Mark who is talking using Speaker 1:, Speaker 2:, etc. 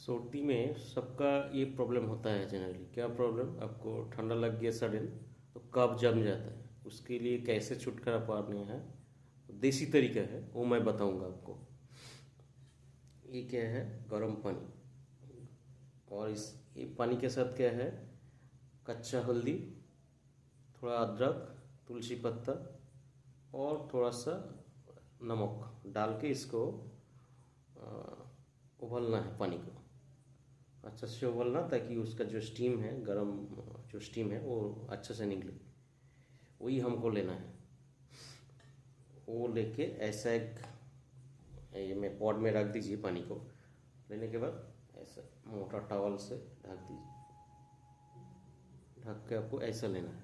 Speaker 1: सर्दी में सबका ये प्रॉब्लम होता है जनरली। क्या प्रॉब्लम? आपको ठंडा लग गया सडन तो कफ जम जाता है। उसके लिए कैसे छुटकारा पाना है, देसी तरीका है, वो मैं बताऊंगा आपको। ये क्या है? गर्म पानी। और इस ये पानी के साथ क्या है? कच्चा हल्दी, थोड़ा अदरक, तुलसी पत्ता और थोड़ा सा नमक डाल के इसको उबलना है पानी को। अच्छा से उबलना, ताकि उसका जो स्टीम है, गरम जो स्टीम है वो अच्छे से निकले। वही हमको लेना है। वो लेके ऐसा एक ये में पॉट में रख दीजिए। पानी को लेने के बाद ऐसा मोटा टॉवल से ढक दीजिए। ढक के आपको ऐसा लेना है।